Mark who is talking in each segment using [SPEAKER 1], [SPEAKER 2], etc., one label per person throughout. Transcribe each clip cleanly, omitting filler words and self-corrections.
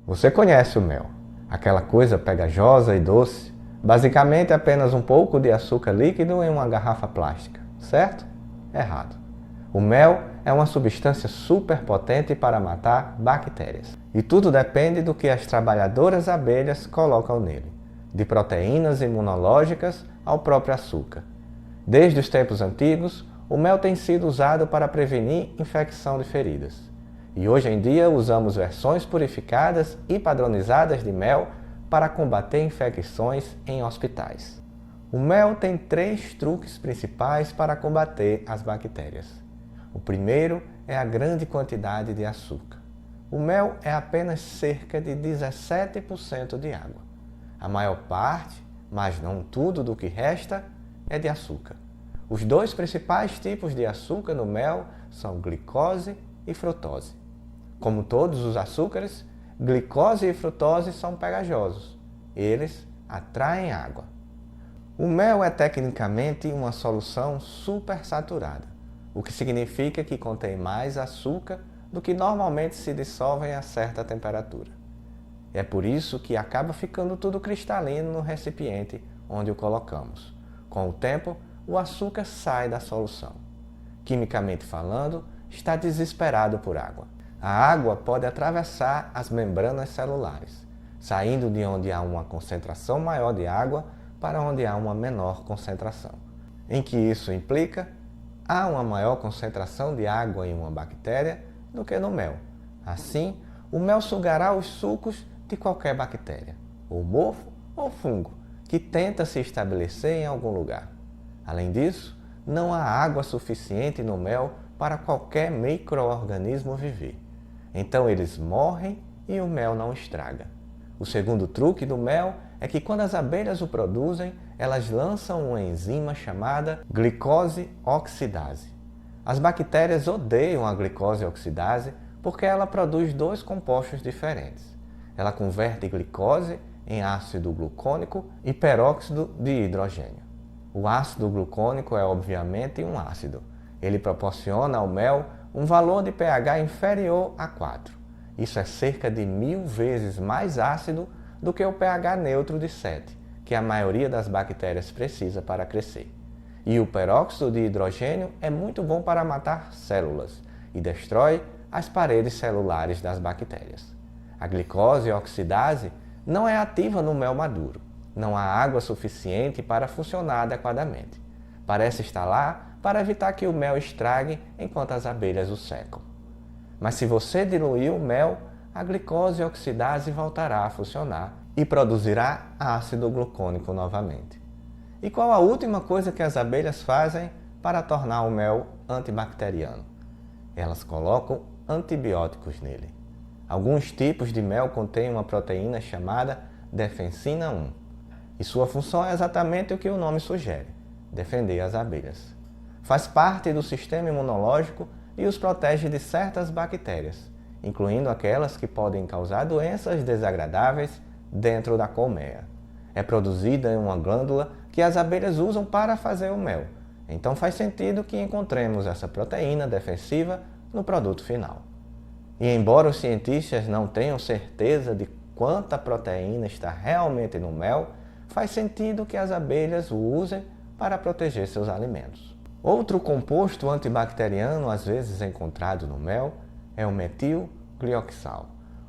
[SPEAKER 1] Você conhece o mel, aquela coisa pegajosa e doce, basicamente apenas um pouco de açúcar líquido em uma garrafa plástica, certo? Errado. O mel é uma substância super potente para matar bactérias. E tudo depende do que as trabalhadoras abelhas colocam nele, de proteínas imunológicas ao próprio açúcar. Desde os tempos antigos, o mel tem sido usado para prevenir infecção de feridas. E hoje em dia usamos versões purificadas e padronizadas de mel para combater infecções em hospitais. O mel tem 3 truques principais para combater as bactérias. O primeiro é a grande quantidade de açúcar. O mel é apenas cerca de 17% de água. A maior parte, mas não tudo do que resta, é de açúcar. Os 2 principais tipos de açúcar no mel são glicose e frutose. Como todos os açúcares, glicose e frutose são pegajosos. Eles atraem água. O mel é tecnicamente uma solução supersaturada, o que significa que contém mais açúcar do que normalmente se dissolve a certa temperatura. É por isso que acaba ficando tudo cristalino no recipiente onde o colocamos. Com o tempo, o açúcar sai da solução. Quimicamente falando, está desesperado por água. A água pode atravessar as membranas celulares, saindo de onde há uma concentração maior de água para onde há uma menor concentração. Em que isso implica? Há uma maior concentração de água em uma bactéria do que no mel. Assim, o mel sugará os sucos de qualquer bactéria, ou mofo ou fungo, que tenta se estabelecer em algum lugar. Além disso, não há água suficiente no mel para qualquer micro-organismo viver. Então eles morrem e o mel não estraga. O segundo truque do mel é que quando as abelhas o produzem, elas lançam uma enzima chamada glicose oxidase. As bactérias odeiam a glicose oxidase porque ela produz 2 compostos diferentes. Ela converte glicose em ácido glucônico e peróxido de hidrogênio. O ácido glucônico é obviamente um ácido. Ele proporciona ao mel um valor de pH inferior a 4. Isso é cerca de 1000 vezes mais ácido do que o pH neutro de 7, que a maioria das bactérias precisa para crescer. E o peróxido de hidrogênio é muito bom para matar células e destrói as paredes celulares das bactérias. A glicose oxidase não é ativa no mel maduro. Não há água suficiente para funcionar adequadamente. Parece estar lá para evitar que o mel estrague enquanto as abelhas o secam. Mas se você diluir o mel, a glicose oxidase voltará a funcionar e produzirá ácido glucônico novamente. E qual a última coisa que as abelhas fazem para tornar o mel antibacteriano? Elas colocam antibióticos nele. Alguns tipos de mel contêm uma proteína chamada defensina 1. E sua função é exatamente o que o nome sugere: defender as abelhas. Faz parte do sistema imunológico e os protege de certas bactérias, incluindo aquelas que podem causar doenças desagradáveis dentro da colmeia. É produzida em uma glândula que as abelhas usam para fazer o mel, então faz sentido que encontremos essa proteína defensiva no produto final. E embora os cientistas não tenham certeza de quanta proteína está realmente no mel, faz sentido que as abelhas o usem para proteger seus alimentos. Outro composto antibacteriano às vezes encontrado no mel é o metilglioxal.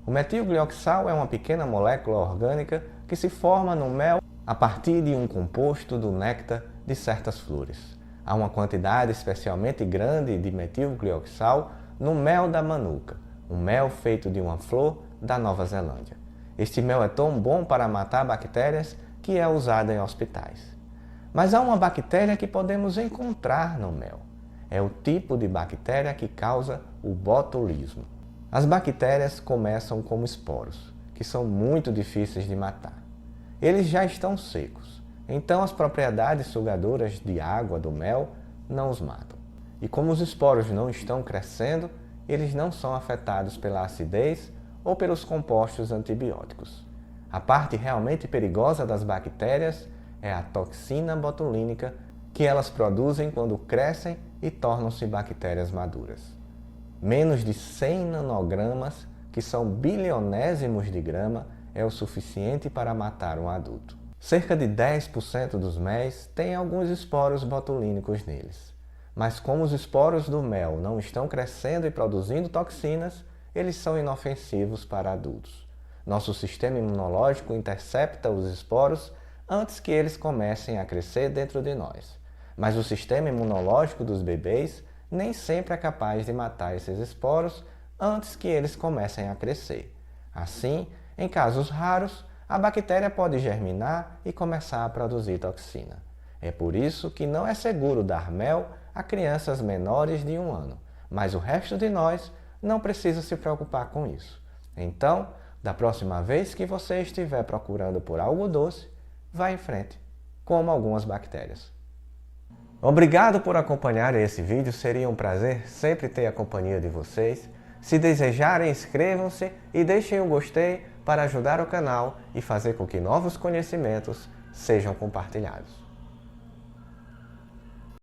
[SPEAKER 1] O metilglioxal é uma pequena molécula orgânica que se forma no mel a partir de um composto do néctar de certas flores. Há uma quantidade especialmente grande de metilglioxal no mel da manuka, um mel feito de uma flor da Nova Zelândia. Este mel é tão bom para matar bactérias que é usado em hospitais. Mas há uma bactéria que podemos encontrar no mel. É o tipo de bactéria que causa o botulismo. As bactérias começam como esporos, que são muito difíceis de matar. Eles já estão secos, então as propriedades sugadoras de água do mel não os matam. E como os esporos não estão crescendo, eles não são afetados pela acidez ou pelos compostos antibióticos. A parte realmente perigosa das bactérias é a toxina botulínica que elas produzem quando crescem e tornam-se bactérias maduras. Menos de 100 nanogramas que são bilionésimos de grama, é o suficiente para matar um adulto. Cerca de 10% dos méis têm alguns esporos botulínicos neles. Mas como os esporos do mel não estão crescendo e produzindo toxinas, eles são inofensivos para adultos. Nosso sistema imunológico intercepta os esporos antes que eles comecem a crescer dentro de nós. Mas o sistema imunológico dos bebês nem sempre é capaz de matar esses esporos antes que eles comecem a crescer. Assim, em casos raros, a bactéria pode germinar e começar a produzir toxina. É por isso que não é seguro dar mel a crianças menores de 1 ano, mas o resto de nós não precisa se preocupar com isso. Então, da próxima vez que você estiver procurando por algo doce, vá em frente, coma algumas bactérias. Obrigado por acompanhar esse vídeo, seria um prazer sempre ter a companhia de vocês. Se desejarem, inscrevam-se e deixem um gostei para ajudar o canal e fazer com que novos conhecimentos sejam compartilhados.